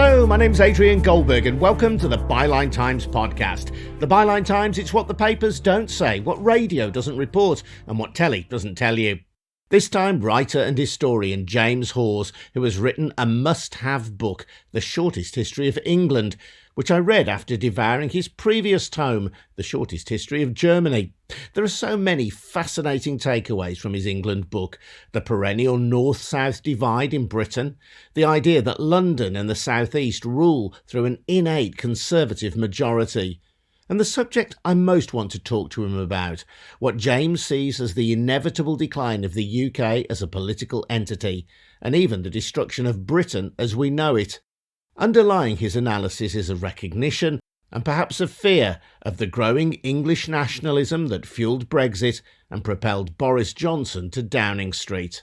Hello, my name's Adrian Goldberg and welcome to the Byline Times podcast. The Byline Times, it's what the papers don't say, what radio doesn't report and what telly doesn't tell you. This time, writer and historian James Hawes, who has written a must-have book, The Shortest History of England, which I read after devouring his previous tome, The Shortest History of Germany. There are so many fascinating takeaways from his England book. The perennial north-south divide in Britain, the idea that London and the South East rule through an innate conservative majority, and the subject I most want to talk to him about, what James sees as the inevitable decline of the UK as a political entity, and even the destruction of Britain as we know it. Underlying his analysis is a recognition, and perhaps a fear, of the growing English nationalism that fueled Brexit and propelled Boris Johnson to Downing Street.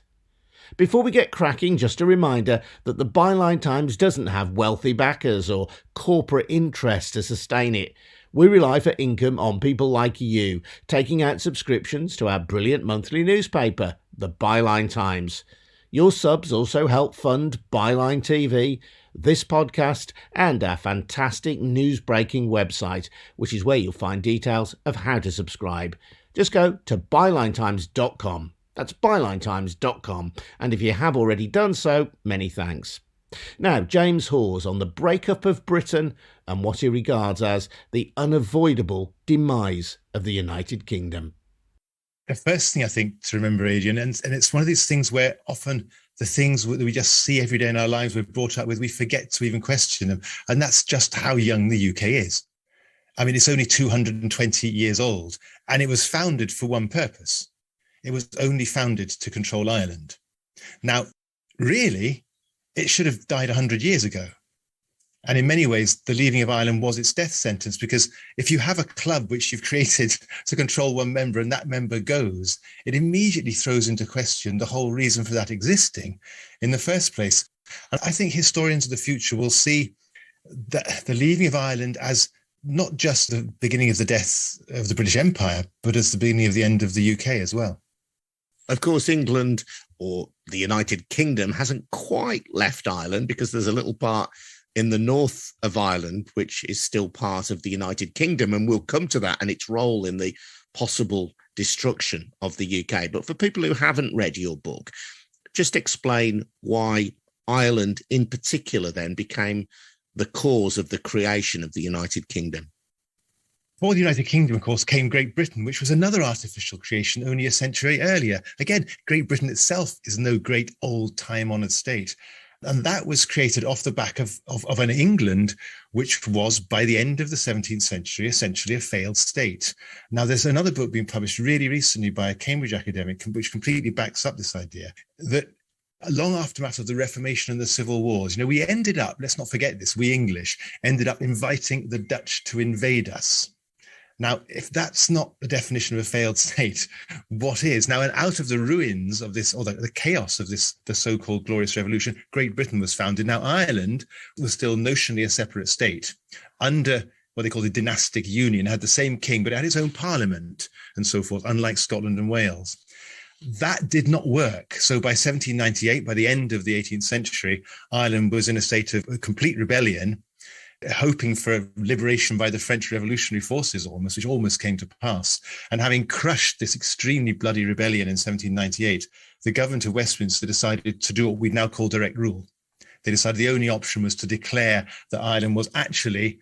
Before we get cracking, just a reminder that the Byline Times doesn't have wealthy backers or corporate interest to sustain it. We rely for income on people like you, taking out subscriptions to our brilliant monthly newspaper, the Byline Times. Your subs also help fund Byline TV, this podcast, and our fantastic news-breaking website, which is where you'll find details of how to subscribe. Just go to bylinetimes.com. That's bylinetimes.com. And if you have already done so, many thanks. Now, James Hawes on the breakup of Britain and what he regards as the unavoidable demise of the United Kingdom. The first thing I think to remember, Adrian, and it's one of these things where often the things that we just see every day in our lives we're brought up with, we forget to even question them. And that's just how young the UK is. I mean, it's only 220 years old, and it was founded for one purpose. It was only founded to control Ireland. Now, really, it should have died 100 years ago. And in many ways, the leaving of Ireland was its death sentence, because if you have a club which you've created to control one member and that member goes, it immediately throws into question the whole reason for that existing in the first place. And I think historians of the future will see the leaving of Ireland as not just the beginning of the death of the British Empire, but as the beginning of the end of the UK as well. Of course, England, or the United Kingdom, hasn't quite left Ireland, because there's a little part in the north of Ireland, which is still part of the United Kingdom, and we'll come to that and its role in the possible destruction of the UK. But for people who haven't read your book, just explain why Ireland in particular then became the cause of the creation of the United Kingdom. For the United Kingdom, of course, came Great Britain, which was another artificial creation only a century earlier. Again, Great Britain itself is no great old time-honoured state. And that was created off the back of an England which was, by the end of the 17th century, essentially a failed state. Now, there's another book being published really recently by a Cambridge academic, which completely backs up this idea, that a long aftermath of the Reformation and the Civil Wars, we ended up, let's not forget this, we English, ended up inviting the Dutch to invade us. Now, if that's not the definition of a failed state, what is? Now, and out of the ruins of this, or the chaos of this, the so-called Glorious Revolution, Great Britain was founded. Now, Ireland was still notionally a separate state under what they call the dynastic union, had the same king, but it had its own parliament and so forth, unlike Scotland and Wales. That did not work. So by 1798, by the end of the 18th century, Ireland was in a state of complete rebellion, hoping for liberation by the French revolutionary forces which almost came to pass. And having crushed this extremely bloody rebellion in 1798, the government of Westminster decided to do what we now call direct rule. They decided the only option was to declare that Ireland was actually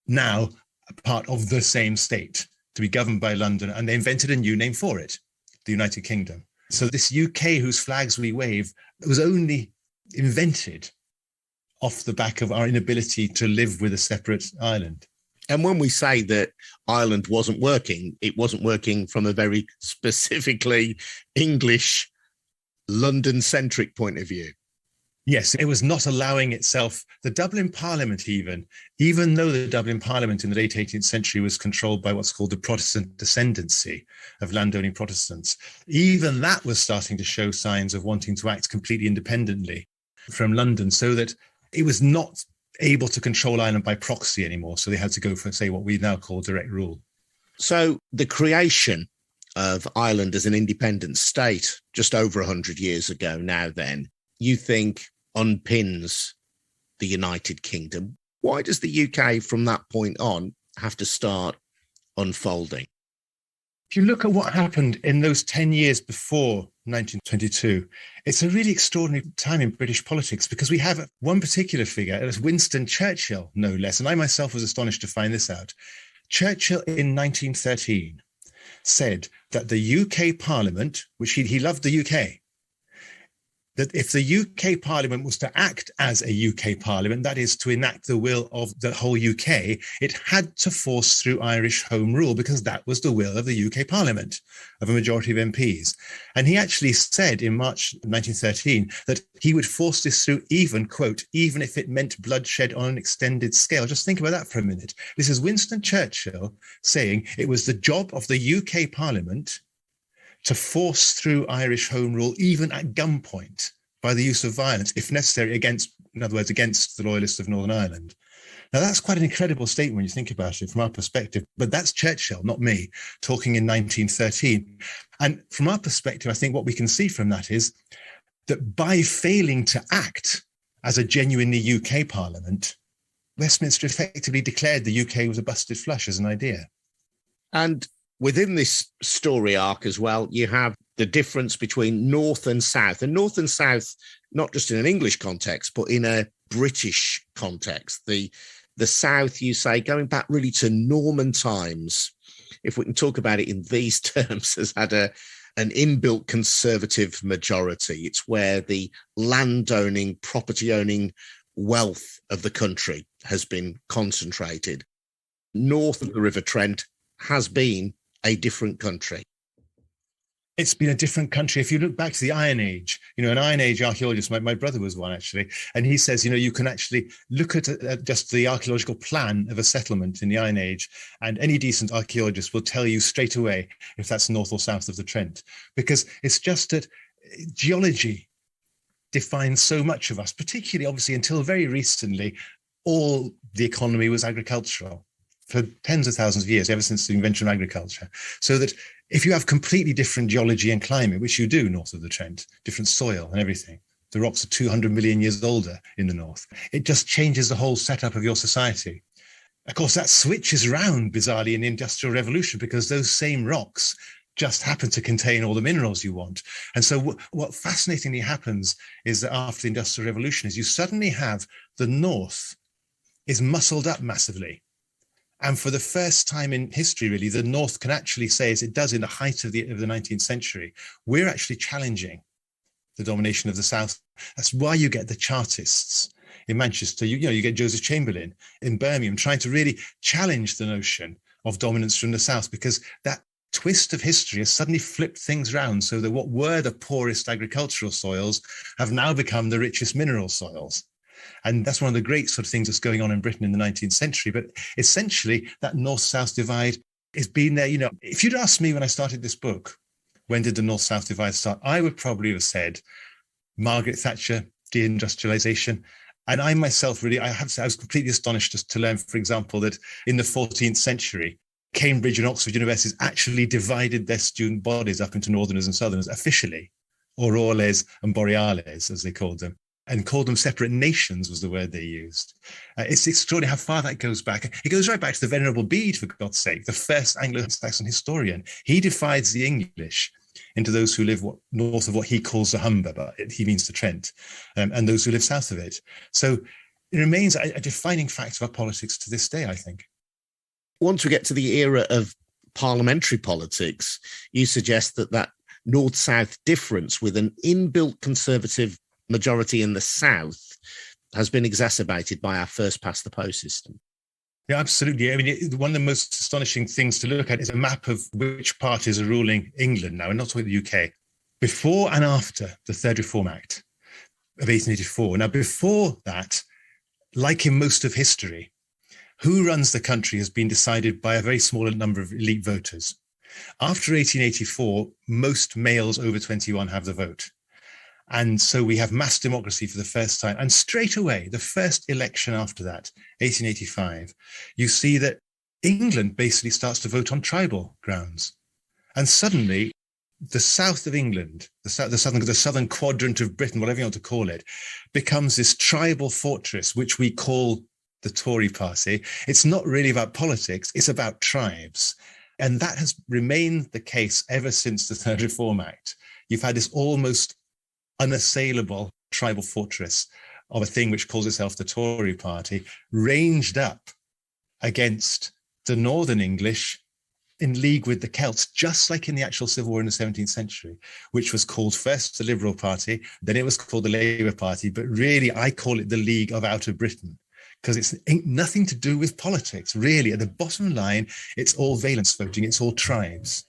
now a part of the same state, to be governed by London, and they invented a new name for it, the United Kingdom. So this UK whose flags we wave was only invented off the back of our inability to live with a separate Ireland. And when we say that Ireland wasn't working, it wasn't working from a very specifically English, London-centric point of view. Yes, it was not allowing itself, the Dublin Parliament even though the Dublin Parliament in the late 18th century was controlled by what's called the Protestant descendancy of landowning Protestants, even that was starting to show signs of wanting to act completely independently from London, so that it was not able to control Ireland by proxy anymore. So they had to go for, say, what we now call direct rule. So the creation of Ireland as an independent state just over 100 years ago now then, you think unpins the United Kingdom. Why does the UK from that point on have to start unfolding? If you look at what happened in those 10 years before 1922, it's a really extraordinary time in British politics because we have one particular figure, it was Winston Churchill, no less. And I myself was astonished to find this out. Churchill in 1913 said that the UK Parliament, which he loved the UK, that if the UK Parliament was to act as a UK Parliament, that is to enact the will of the whole UK, it had to force through Irish Home Rule because that was the will of the UK Parliament, of a majority of MPs. And he actually said in March 1913 that he would force this through even, quote, even if it meant bloodshed on an extended scale. Just think about that for a minute. This is Winston Churchill saying it was the job of the UK Parliament to force through Irish Home Rule, even at gunpoint, by the use of violence, if necessary, in other words, against the loyalists of Northern Ireland. Now, that's quite an incredible statement when you think about it from our perspective, but that's Churchill, not me, talking in 1913. And from our perspective, I think what we can see from that is that by failing to act as a genuinely UK Parliament, Westminster effectively declared the UK was a busted flush as an idea. And within this story arc as well, you have the difference between North and South. And North and South, not just in an English context, but in a British context. The South, you say, going back really to Norman times, if we can talk about it in these terms, has had an inbuilt conservative majority. It's where the landowning, property-owning wealth of the country has been concentrated. North of the River Trent has been a different country. It's been a different country. If you look back to the Iron Age, an Iron Age archaeologist, my brother was one actually, and he says, you can actually look at just the archaeological plan of a settlement in the Iron Age, and any decent archaeologist will tell you straight away if that's north or south of the Trent, because it's just that geology defines so much of us, particularly obviously until very recently, all the economy was agricultural for tens of thousands of years, ever since the invention of agriculture. So that if you have completely different geology and climate, which you do north of the Trent, different soil and everything, the rocks are 200 million years older in the north, it just changes the whole setup of your society. Of course, that switches around bizarrely in the Industrial Revolution because those same rocks just happen to contain all the minerals you want. And so what fascinatingly happens is that after the Industrial Revolution is you suddenly have the north is muscled up massively. And for the first time in history, really, the North can actually say, as it does in the height of the 19th century, we're actually challenging the domination of the South. That's why you get the Chartists in Manchester. You get Joseph Chamberlain in Birmingham trying to really challenge the notion of dominance from the South, because that twist of history has suddenly flipped things around so that what were the poorest agricultural soils have now become the richest mineral soils. And that's one of the great sort of things that's going on in Britain in the 19th century. But essentially, that North-South divide has been there. If you'd asked me when I started this book, when did the North-South divide start? I would probably have said Margaret Thatcher, deindustrialization. And I myself really, I have to say, I was completely astonished just to learn, for example, that in the 14th century, Cambridge and Oxford universities actually divided their student bodies up into Northerners and Southerners officially, Auroles and Boreales, as they called them, and called them separate nations was the word they used. It's extraordinary how far that goes back. It goes right back to the Venerable Bede, for God's sake, the first Anglo-Saxon historian. He divides the English into those who live north of what he calls the Humber, but he means the Trent, and those who live south of it. So it remains a defining fact of our politics to this day, I think. Once we get to the era of parliamentary politics, you suggest that north-south difference with an inbuilt conservative majority in the south has been exacerbated by our first-past-the-post system. Yeah, absolutely. I mean, one of the most astonishing things to look at is a map of which parties are ruling England now, and not talking the UK, before and after the Third Reform Act of 1884. Now, before that, like in most of history, who runs the country has been decided by a very small number of elite voters. After 1884, most males over 21 have the vote. And so we have mass democracy for the first time. And straight away, the first election after that, 1885, you see that England basically starts to vote on tribal grounds. And suddenly, the south of England, the southern quadrant of Britain, whatever you want to call it, becomes this tribal fortress, which we call the Tory party. It's not really about politics, it's about tribes. And that has remained the case ever since the Third Reform Act. You've had this almost unassailable tribal fortress of a thing which calls itself the Tory party, ranged up against the Northern English in league with the Celts, just like in the actual Civil War in the 17th century, which was called first the Liberal Party, then it was called the Labour Party, but really I call it the League of Outer Britain, because it's ain't nothing to do with politics, really. At the bottom line, it's all valence voting, it's all tribes.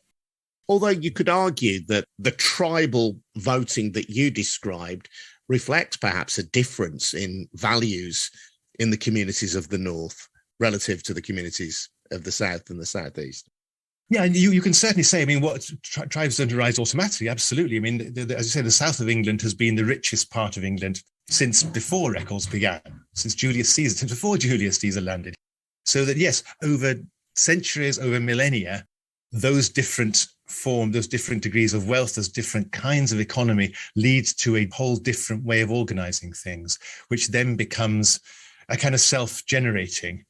Although you could argue that the tribal voting that you described reflects perhaps a difference in values in the communities of the North relative to the communities of the South and the Southeast. Yeah, and you can certainly say, I mean, what tribes don't arise automatically, absolutely. I mean, as you say, the south of England has been the richest part of England since before records began, since before Julius Caesar landed. So that, yes, over centuries, over millennia, those different degrees of wealth, those different kinds of economy leads to a whole different way of organizing things, which then becomes a kind of self-generating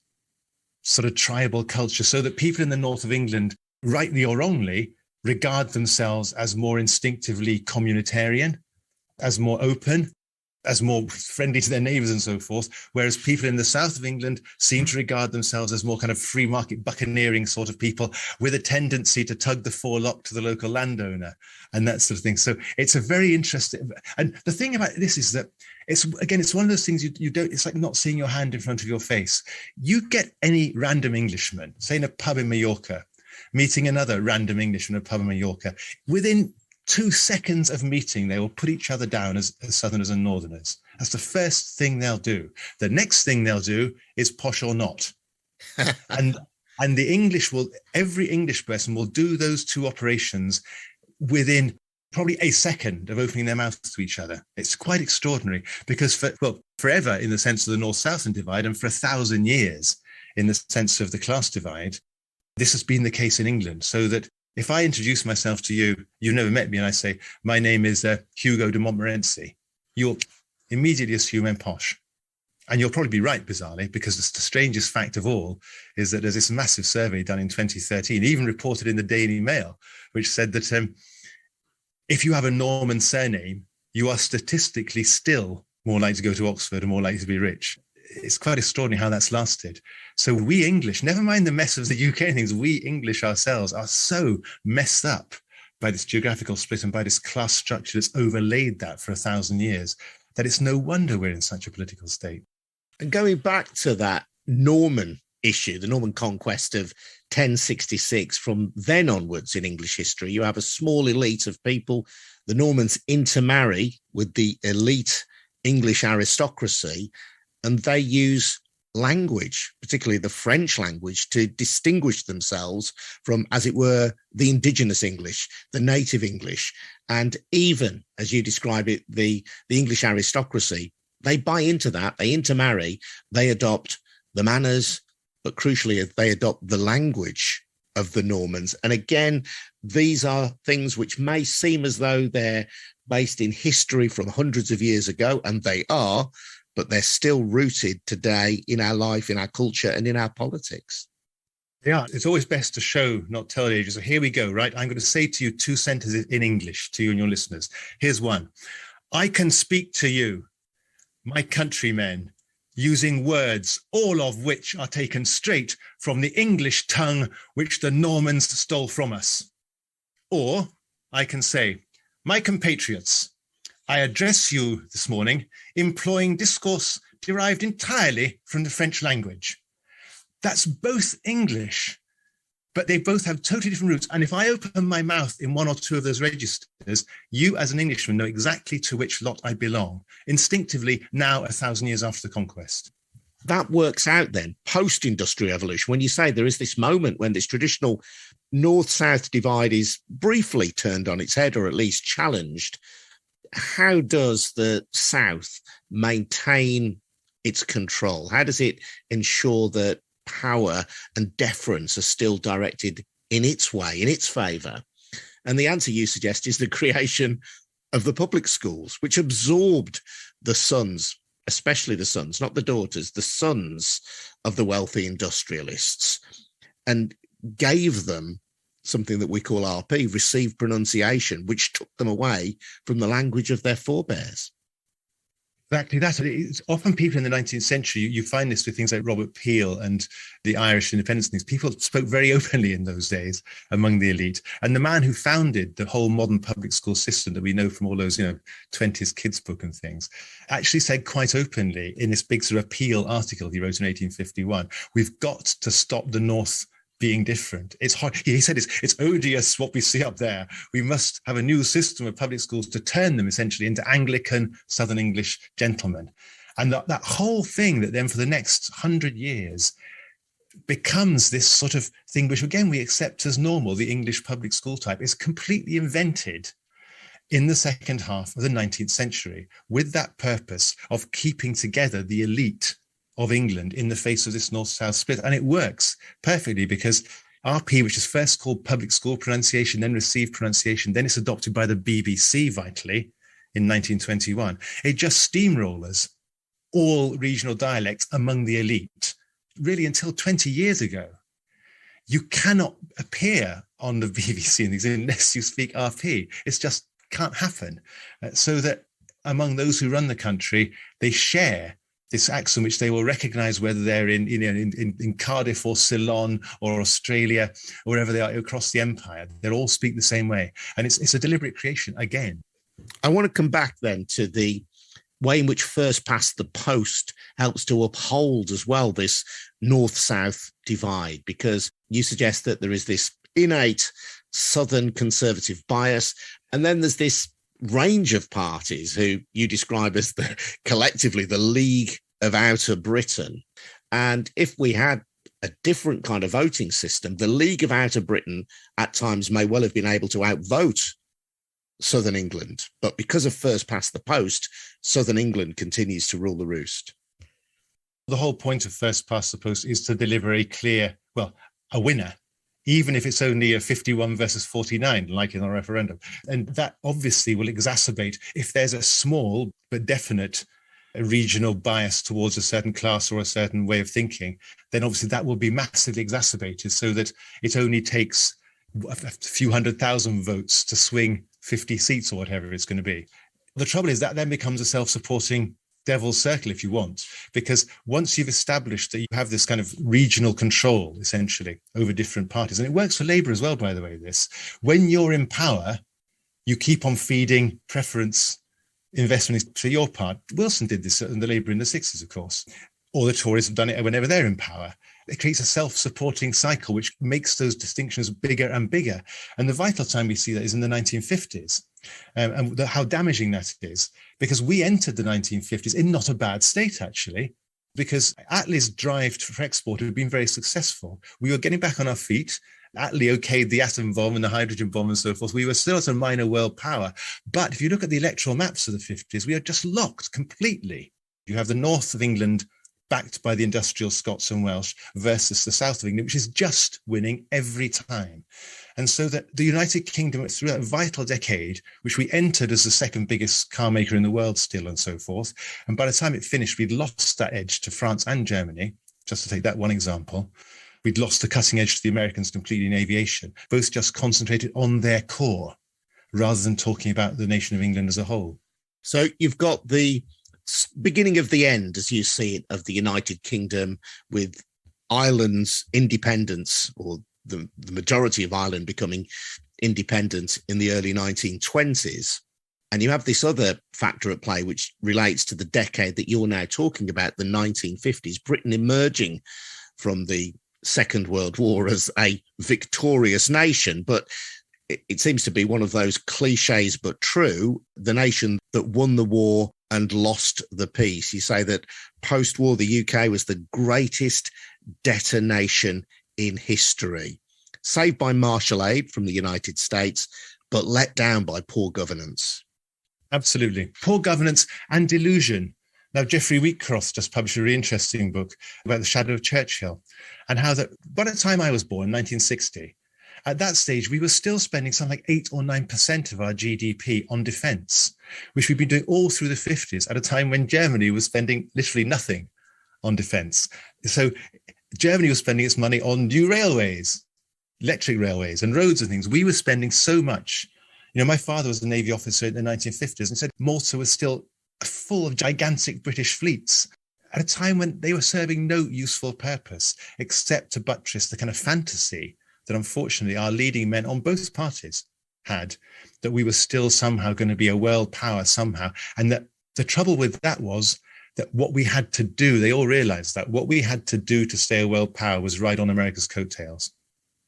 sort of tribal culture, so that people in the north of England, rightly or wrongly, regard themselves as more instinctively communitarian, as more open, as more friendly to their neighbours and so forth, whereas people in the south of England seem to regard themselves as more kind of free market buccaneering sort of people with a tendency to tug the forelock to the local landowner and that sort of thing. So it's a very interesting, and the thing about this is that it's one of those things you don't, it's like not seeing your hand in front of your face. You get any random Englishman, say in a pub in Mallorca, meeting another random Englishman in a pub in Mallorca, within 2 seconds of meeting, they will put each other down as Southerners and Northerners. That's the first thing they'll do. The next thing they'll do is posh or not. and every English person will do those two operations within probably a second of opening their mouths to each other. It's quite extraordinary because forever in the sense of the North-Southern divide, and for 1,000 years in the sense of the class divide, this has been the case in England. So that if I introduce myself to you, you've never met me, and I say, my name is Hugo de Montmorency, you'll immediately assume I'm posh. And you'll probably be right, bizarrely, because the strangest fact of all is that there's this massive survey done in 2013, even reported in the Daily Mail, which said that if you have a Norman surname, you are statistically still more likely to go to Oxford and more likely to be rich. It's quite extraordinary how that's lasted. So we English, never mind the mess of the UK and things, we English ourselves are so messed up by this geographical split and by this class structure that's overlaid that for 1,000 years, that it's no wonder we're in such a political state. And going back to that Norman issue, the Norman conquest of 1066, from then onwards in English history, you have a small elite of people. The Normans intermarry with the elite English aristocracy, and they use language, particularly the French language, to distinguish themselves from, as it were, the indigenous English, the native English. And even, as you describe it, the English aristocracy, they buy into that, they intermarry, they adopt the manners, but crucially, they adopt the language of the Normans. And again, these are things which may seem as though they're based in history from hundreds of years ago, and they are, but they're still rooted today in our life, in our culture, and in our politics. Yeah, it's always best to show, not tell the ages. So here we go, right? I'm going to say to you 2 sentences in English to you and your listeners. Here's one. I can speak to you, my countrymen, using words, all of which are taken straight from the English tongue which the Normans stole from us. Or I can say, my compatriots, I address you this morning employing discourse derived entirely from the French language. That's both English, but they both have totally different roots. And if I open my mouth in one or two of those registers, you as an Englishman know exactly to which lot I belong, instinctively now 1,000 years after the conquest. That works out then, post-industrial revolution, when you say there is this moment when this traditional north-south divide is briefly turned on its head, or at least challenged. How does the South maintain its control? How does it ensure that power and deference are still directed in its way, in its favour? And the answer you suggest is the creation of the public schools, which absorbed the sons, especially the sons, not the daughters, the sons of the wealthy industrialists, and gave them something that we call RP, received pronunciation, which took them away from the language of their forebears. Exactly that. It's often people in the 19th century, you find this with things like Robert Peel and the Irish independence things. People spoke very openly in those days among the elite. And the man who founded the whole modern public school system that we know from all those, 20s kids book and things, actually said quite openly in this big sort of Peel article he wrote in 1851, we've got to stop the North being different. It's hard. He said it's odious what we see up there. We must have a new system of public schools to turn them essentially into Anglican Southern English gentlemen. And that whole thing that then for the next 100 years becomes this sort of thing, which again we accept as normal, the English public school type, is completely invented in the second half of the 19th century with that purpose of keeping together the elite of England in the face of this north-south split. And it works perfectly because RP, which is first called public school pronunciation, then received pronunciation, then it's adopted by the BBC vitally in 1921. It just steamrollers all regional dialects among the elite. Really, until 20 years ago, you cannot appear on the BBC and things unless you speak RP. It just can't happen. So that among those who run the country, they share this accent, which they will recognize whether they're in Cardiff or Ceylon or Australia, or wherever they are across the empire. They'll all speak the same way. And it's a deliberate creation again. I want to come back then to the way in which Firstpastthepost helps to uphold as well this north-south divide, because you suggest that there is this innate Southern conservative bias, and then there's this range of parties who you describe as collectively the League of Outer Britain. And if we had a different kind of voting system, the League of Outer Britain at times may well have been able to outvote Southern England. But because of Firstpastthepost, Southern England continues to rule the roost. The whole point of Firstpastthepost is to deliver a winner, even if it's only a 51 versus 49, like in a referendum. And that obviously will exacerbate if there's a small but definite regional bias towards a certain class or a certain way of thinking, then obviously that will be massively exacerbated so that it only takes a few 100,000 votes to swing 50 seats or whatever it's going to be. The trouble is that then becomes a self-supporting devil's circle, if you want, because once you've established that you have this kind of regional control, essentially, over different parties, and it works for Labour as well, by the way, this, when you're in power, you keep on feeding preference investment for your part. Wilson did this in the Labour in the 60s, of course, or the Tories have done it whenever they're in power. It creates a self-supporting cycle, which makes those distinctions bigger and bigger. And the vital time we see that is in the 1950s. And how damaging that is, because we entered the 1950s in not a bad state, actually, because Attlee's drive for export had been very successful. We were getting back on our feet. Attlee okayed the atom bomb and the hydrogen bomb and so forth. We were still at a minor world power. But if you look at the electoral maps of the 50s, we are just locked completely. You have the north of England backed by the industrial Scots and Welsh versus the south of England, which is just winning every time. And so that the United Kingdom, through that vital decade, which we entered as the second biggest car maker in the world still and so forth, and by the time it finished, we'd lost that edge to France and Germany, just to take that one example. We'd lost the cutting edge to the Americans completely in aviation, both just concentrated on their core rather than talking about the nation of England as a whole. So you've got the beginning of the end, as you see it, of the United Kingdom, with Ireland's independence, or the majority of Ireland becoming independent in the early 1920s. And you have this other factor at play, which relates to the decade that you're now talking about, the 1950s, Britain emerging from the Second World War as a victorious nation. But it seems to be one of those cliches, but true, the nation that won the war and lost the peace. You say that post-war, the UK was the greatest debtor nation in history, saved by Marshall aid from the United States, but let down by poor governance. Absolutely. Poor governance and delusion. Now, Geoffrey Wheatcroft just published a really interesting book about the Shadow of Churchill, and how that by the time I was born, 1960, At that stage, we were still spending something like 8 or 9% of our GDP on defense, which we've been doing all through the 50s at a time when Germany was spending literally nothing on defense. So Germany was spending its money on new railways, electric railways and roads and things. We were spending so much. My father was a Navy officer in the 1950s and said Malta was still full of gigantic British fleets at a time when they were serving no useful purpose except to buttress the kind of fantasy that unfortunately our leading men on both parties had, that we were still somehow going to be a world power somehow. And that the trouble with that was that what we had to do, they all realized that what we had to do to stay a world power was ride on America's coattails.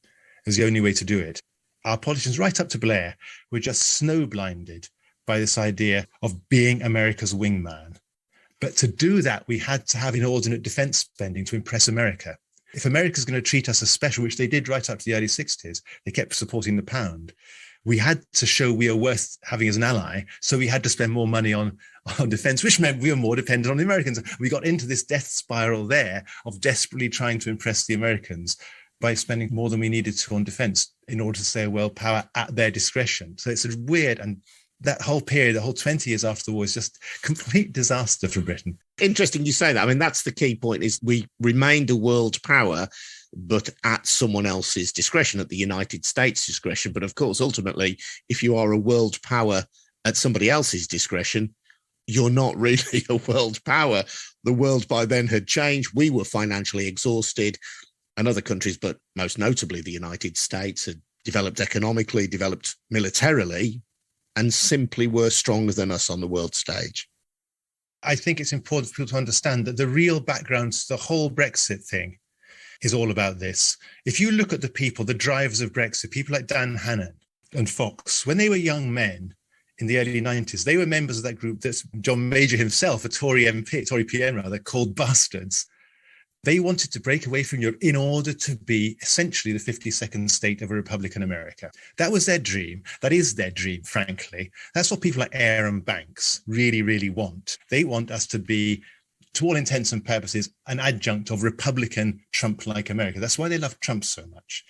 It was the only way to do it. Our politicians, right up to Blair, were just snow-blinded by this idea of being America's wingman. But to do that, we had to have inordinate defense spending to impress America. If America's going to treat us as special, which they did right up to the early 60s, they kept supporting the pound. We had to show we are worth having as an ally. So we had to spend more money on defense, which meant we were more dependent on the Americans. We got into this death spiral there of desperately trying to impress the Americans by spending more than we needed to on defense in order to stay a world power at their discretion. So it's a weird, and that whole period, the whole 20 years after the war, is just complete disaster for Britain. Interesting you say that. I mean, that's the key point, is we remained a world power, but at someone else's discretion, at the United States' discretion. But of course, ultimately, if you are a world power at somebody else's discretion, you're not really a world power. The world by then had changed. We were financially exhausted, and other countries, but most notably the United States, had developed economically, developed militarily, and simply were stronger than us on the world stage. I think it's important for people to understand that the real background to the whole Brexit thing is all about this. If you look at the people, the drivers of Brexit, people like Dan Hannan and Fox, when they were young men in the early 90s, they were members of that group that John Major himself, a Tory PM rather, called bastards. They wanted to break away from Europe in order to be essentially the 52nd state of a Republican America. That was their dream. That is their dream, frankly. That's what people like Aaron Banks really, really want. They want us to be, to all intents and purposes, an adjunct of Republican Trump-like America. That's why they love Trump so much.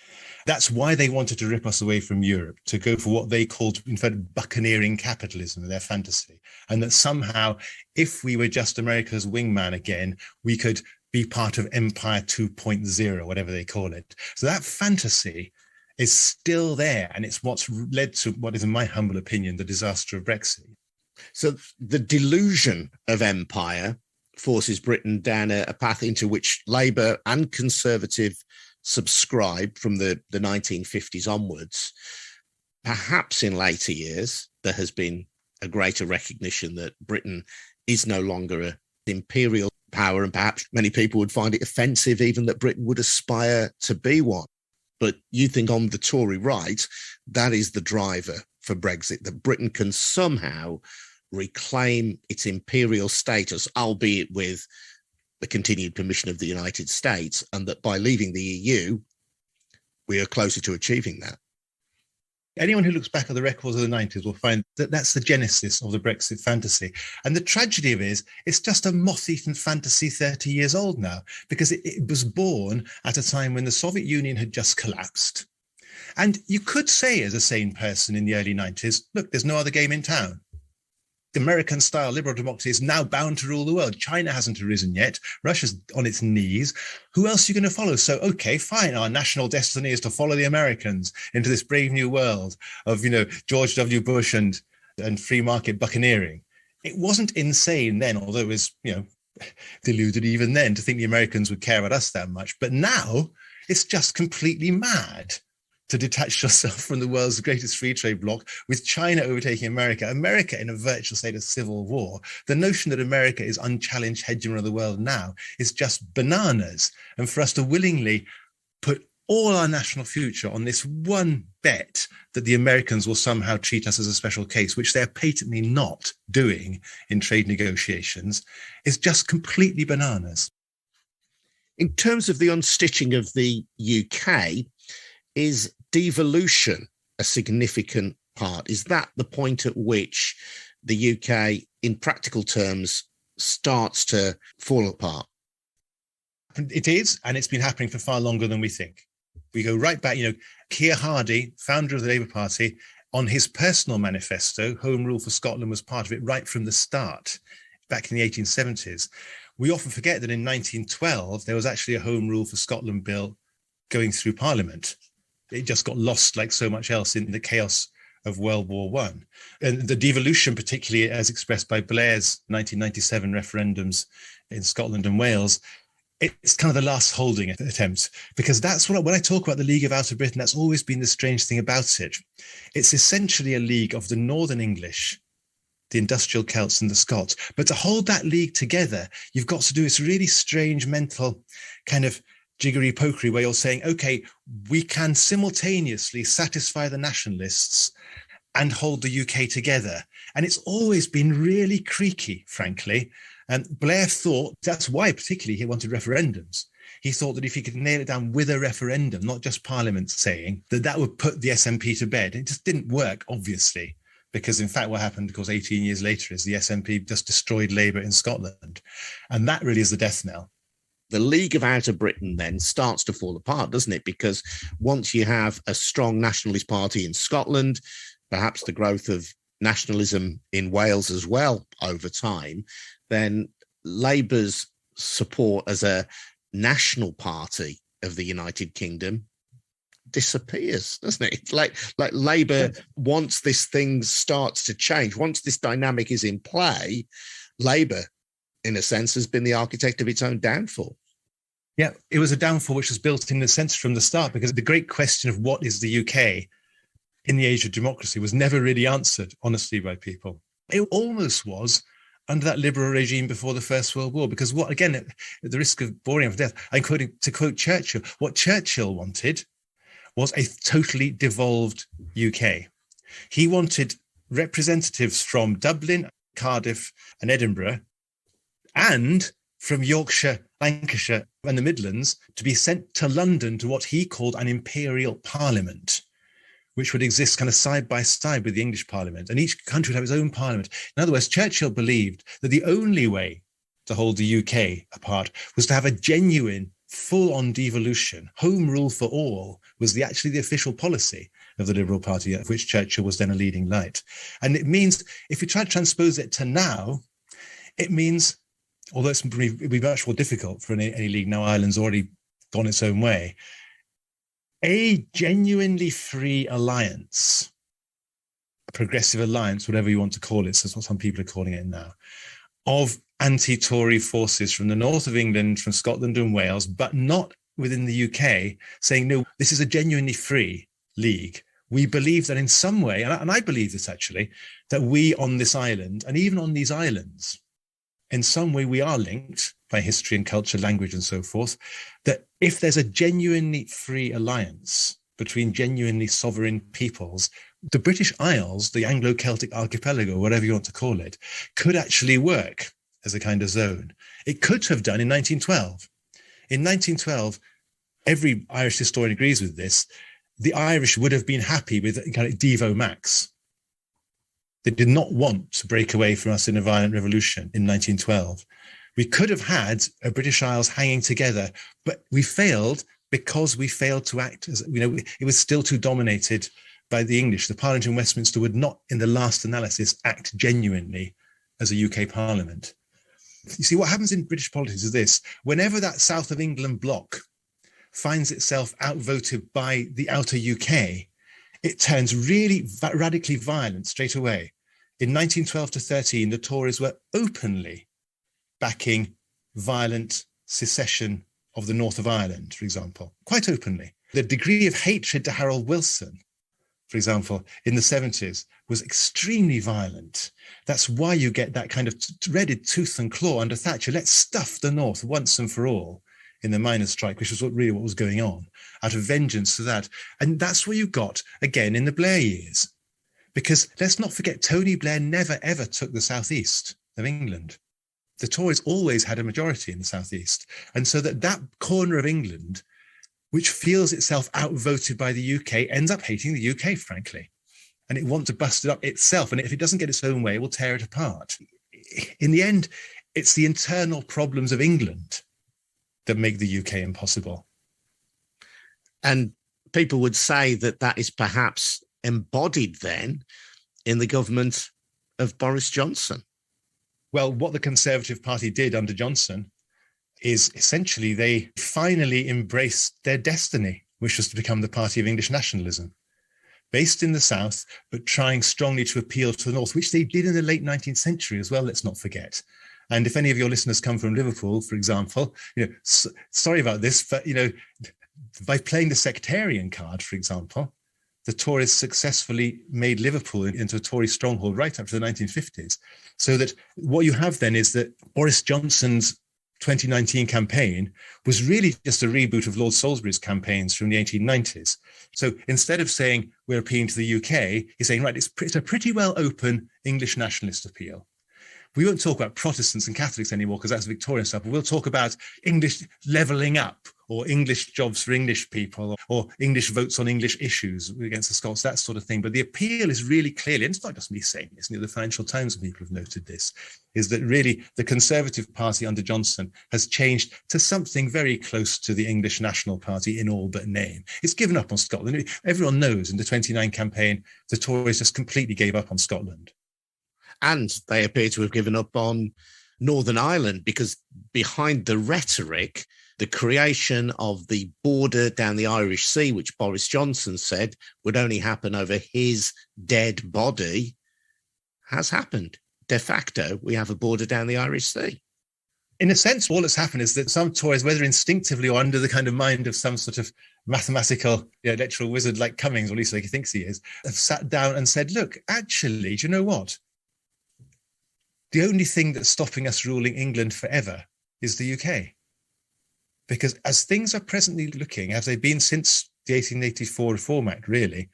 That's why they wanted to rip us away from Europe, to go for what they called, in fact, buccaneering capitalism, their fantasy. And that somehow, if we were just America's wingman again, we could be part of Empire 2.0, whatever they call it. So that fantasy is still there, and it's what's led to what is, in my humble opinion, the disaster of Brexit. So the delusion of empire forces Britain down a path into which Labour and Conservative subscribed from the 1950s onwards. Perhaps in later years, there has been a greater recognition that Britain is no longer an imperial power, and perhaps many people would find it offensive even that Britain would aspire to be one. But you think on the Tory right, that is the driver for Brexit, that Britain can somehow reclaim its imperial status, albeit with the continued permission of the United States, and that by leaving the EU, we are closer to achieving that. Anyone who looks back at the records of the 90s will find that that's the genesis of the Brexit fantasy. And the tragedy of it is, it's just a moth-eaten fantasy 30 years old now, because it was born at a time when the Soviet Union had just collapsed. And you could say, as a sane person in the early 90s, look, there's no other game in town. American-style liberal democracy is now bound to rule the world. China hasn't arisen yet. Russia's on its knees. Who else are you going to follow? So, okay, fine. Our national destiny is to follow the Americans into this brave new world of, George W. Bush and free market buccaneering. It wasn't insane then, although it was, deluded even then to think the Americans would care about us that much. But now it's just completely mad to detach yourself from the world's greatest free trade bloc, with China overtaking America in a virtual state of civil war. The notion that America is unchallenged hegemon of the world now is just bananas. And for us to willingly put all our national future on this one bet that the Americans will somehow treat us as a special case, which they're patently not doing in trade negotiations, is just completely bananas. In terms of the unstitching of the UK, is devolution a significant part? Is that the point at which the UK, in practical terms, starts to fall apart? It is, and it's been happening for far longer than we think. We go right back, Keir Hardie, founder of the Labour Party, on his personal manifesto, Home Rule for Scotland was part of it right from the start, back in the 1870s. We often forget that in 1912, there was actually a Home Rule for Scotland bill going through Parliament. It just got lost like so much else in the chaos of World War One. And the devolution, particularly as expressed by Blair's 1997 referendums in Scotland and Wales, it's kind of the last holding attempt, because that's when I talk about the League of Outer Britain, that's always been the strange thing about it. It's essentially a league of the Northern English, the industrial Celts and the Scots. But to hold that league together, you've got to do this really strange mental kind of jiggery-pokery where you're saying, okay, we can simultaneously satisfy the nationalists and hold the UK together. And it's always been really creaky, frankly. And Blair thought, that's why particularly he wanted referendums. He thought that if he could nail it down with a referendum, not just Parliament saying, that would put the SNP to bed. It just didn't work, obviously, because in fact what happened, of course, 18 years later is the SNP just destroyed Labour in Scotland. And that really is the death knell. The League of Outer Britain then starts to fall apart, doesn't it? Because once you have a strong nationalist party in Scotland, perhaps the growth of nationalism in Wales as well over time, then Labour's support as a national party of the United Kingdom disappears, doesn't it? It's like Labour, once this thing starts to change, once this dynamic is in play, Labour, in a sense, has been the architect of its own downfall. Yeah, it was a downfall which was built in a sense from the start, because the great question of what is the UK in the age of democracy was never really answered, honestly, by people. It almost was under that liberal regime before the First World War, because what, again, at the risk of boring him to death, to quote Churchill, what Churchill wanted was a totally devolved UK. He wanted representatives from Dublin, Cardiff and Edinburgh, and from Yorkshire, Lancashire and the Midlands to be sent to London to what he called an imperial parliament, which would exist kind of side by side with the English parliament. And each country would have its own parliament. In other words, Churchill believed that the only way to hold the UK apart was to have a genuine, full-on devolution. Home rule for all was actually the official policy of the Liberal Party, of which Churchill was then a leading light. And it means, if you try to transpose it to now, it means, although it'd be much more difficult for any league now, Ireland's already gone its own way, a genuinely free alliance, a progressive alliance, whatever you want to call it, so that's what some people are calling it now, of anti-Tory forces from the north of England, from Scotland and Wales, but not within the UK, saying, no, this is a genuinely free league. We believe that in some way, and I believe this actually, that we on this island, and even on these islands, in some way we are linked by history and culture, language and so forth, that if there's a genuinely free alliance between genuinely sovereign peoples, the British Isles, the Anglo-Celtic archipelago, whatever you want to call it, could actually work as a kind of zone. It could have done in 1912. In 1912, every Irish historian agrees with this, the Irish would have been happy with kind of Devo Max. They did not want to break away from us in a violent revolution in 1912. We could have had a British Isles hanging together, but we failed because we failed to act as, it was still too dominated by the English. The Parliament in Westminster would not, in the last analysis, act genuinely as a UK Parliament. You see, what happens in British politics is this: whenever that South of England bloc finds itself outvoted by the outer UK, it turns really radically violent straight away. In 1912 to 13, the Tories were openly backing violent secession of the north of Ireland, for example, quite openly. The degree of hatred to Harold Wilson, for example, in the 70s was extremely violent. That's why you get that kind of dreaded tooth and claw under Thatcher. Let's stuff the north once and for all in the miners' strike, which was really what was going on, out of vengeance for that. And that's what you got again in the Blair years. Because let's not forget, Tony Blair never, ever took the southeast of England. The Tories always had a majority in the southeast. And so that corner of England, which feels itself outvoted by the UK, ends up hating the UK, frankly. And it wants to bust it up itself. And if it doesn't get its own way, it will tear it apart. In the end, it's the internal problems of England that make the UK impossible. And people would say that that is perhaps embodied then in the government of Boris Johnson. Well, what the Conservative Party did under Johnson is essentially they finally embraced their destiny, which was to become the party of English nationalism, based in the south, but trying strongly to appeal to the north, which they did in the late 19th century as well, let's not forget. And if any of your listeners come from Liverpool, for example, sorry about this, but, by playing the sectarian card, for example, the Tories successfully made Liverpool into a Tory stronghold right up to the 1950s. So that what you have then is that Boris Johnson's 2019 campaign was really just a reboot of Lord Salisbury's campaigns from the 1890s. So instead of saying we're appealing to the UK, he's saying, right, it's a pretty well open English nationalist appeal. We won't talk about Protestants and Catholics anymore because that's Victorian stuff, but we'll talk about English levelling up, or English jobs for English people, or English votes on English issues against the Scots, that sort of thing. But the appeal is really clearly, and it's not just me saying this, the Financial Times and people have noted this, is that really the Conservative Party under Johnson has changed to something very close to the English National Party in all but name. It's given up on Scotland. Everyone knows in the 29 campaign, the Tories just completely gave up on Scotland. And they appear to have given up on Northern Ireland, because behind the rhetoric, the creation of the border down the Irish Sea, which Boris Johnson said would only happen over his dead body, has happened. De facto, we have a border down the Irish Sea. In a sense, all that's happened is that some Tories, whether instinctively or under the kind of mind of some sort of mathematical electoral wizard like Cummings, or at least like he thinks he is, have sat down and said, look, actually, do you know what? The only thing that's stopping us ruling England forever is the UK. Because as things are presently looking, as they've been since the 1884 Reform Act, really,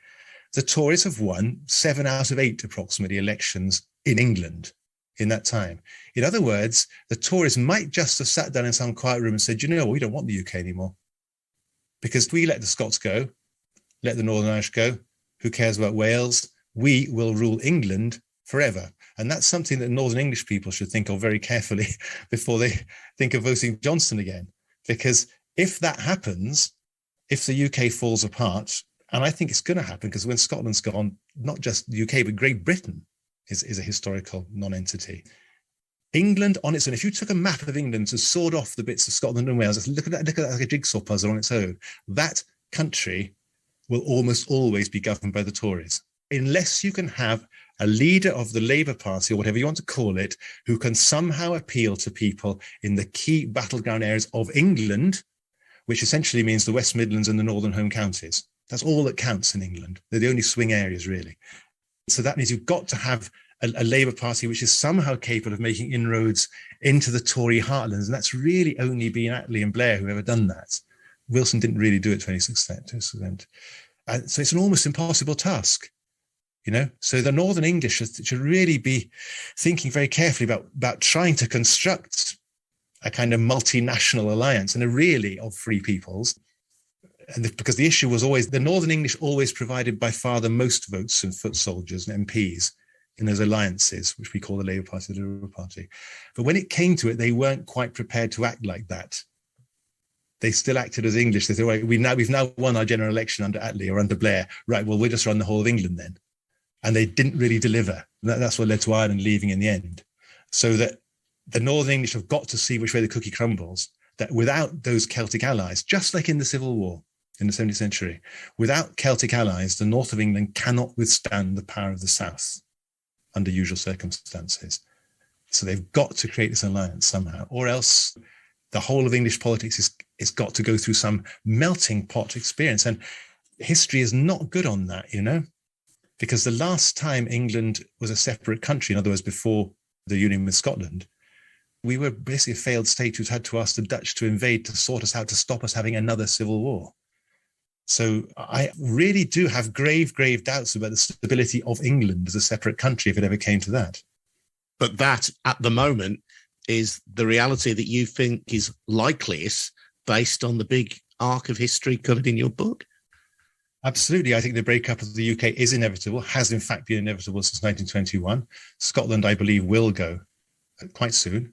the Tories have won 7 out of 8 approximately elections in England in that time. In other words, the Tories might just have sat down in some quiet room and said, you know, we don't want the UK anymore. Because if we let the Scots go, let the Northern Irish go, who cares about Wales? We will rule England forever. And that's something that Northern English people should think of very carefully before they think of voting Johnson again. Because if that happens, if the UK falls apart, and I think it's going to happen, because when Scotland's gone, not just the UK, but Great Britain is a historical non-entity. England on its own, if you took a map of England and sawed off the bits of Scotland and Wales, look at that like a jigsaw puzzle on its own, that country will almost always be governed by the Tories. Unless you can have a leader of the Labour Party, or whatever you want to call it, who can somehow appeal to people in the key battleground areas of England, which essentially means the West Midlands and the Northern Home Counties. That's all that counts in England. They're the only swing areas, really. So that means you've got to have a Labour Party which is somehow capable of making inroads into the Tory heartlands. And that's really only been Attlee and Blair who have ever done that. Wilson didn't really do it to any extent. So it's an almost impossible task. So the Northern English should really be thinking very carefully about trying to construct a kind of multinational alliance, and a really of free peoples. And because the issue was always, the Northern English always provided by far the most votes and foot soldiers and MPs in those alliances, which we call the Labour Party, the Liberal Party. But when it came to it, they weren't quite prepared to act like that. They still acted as English. They thought, right, we've now won our general election under Attlee or under Blair. Right, well, we'll just run the whole of England then. And they didn't really deliver. That's what led to Ireland leaving in the end. So that the Northern English have got to see which way the cookie crumbles, that without those Celtic allies, just like in the Civil War in the 17th century, without Celtic allies, the north of England cannot withstand the power of the south under usual circumstances. So they've got to create this alliance somehow, or else the whole of English politics is got to go through some melting pot experience. And history is not good on that, because the last time England was a separate country, in other words, before the union with Scotland, we were basically a failed state who's had to ask the Dutch to invade to sort us out, to stop us having another civil war. So I really do have grave, grave doubts about the stability of England as a separate country if it ever came to that. But that, at the moment, is the reality that you think is likeliest based on the big arc of history covered in your book? Absolutely. I think the breakup of the UK is inevitable, has in fact been inevitable since 1921. Scotland, I believe, will go quite soon.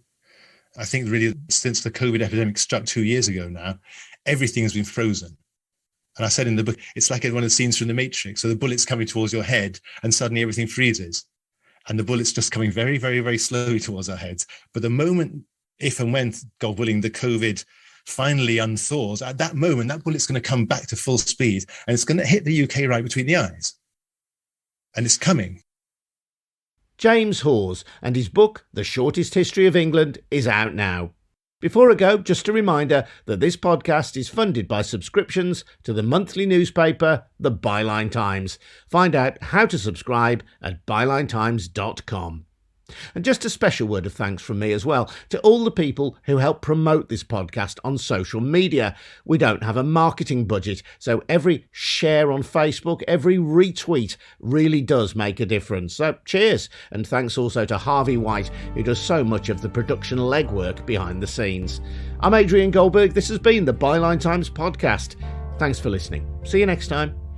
I think really since the COVID epidemic struck 2 years ago now, everything has been frozen. And I said in the book, it's like one of the scenes from The Matrix. So the bullet's coming towards your head and suddenly everything freezes. And the bullet's just coming very, very, very slowly towards our heads. But the moment, if and when, God willing, the COVID finally unthaws, at that moment, that bullet's going to come back to full speed and it's going to hit the UK right between the eyes. And it's coming. James Hawes and his book, The Shortest History of England, is out now. Before I go, just a reminder that this podcast is funded by subscriptions to the monthly newspaper, The Byline Times. Find out how to subscribe at bylinetimes.com. And just a special word of thanks from me as well to all the people who help promote this podcast on social media. We don't have a marketing budget, so every share on Facebook, every retweet really does make a difference. So cheers, and thanks also to Harvey White, who does so much of the production legwork behind the scenes. I'm Adrian Goldberg. This has been the Byline Times podcast. Thanks for listening. See you next time.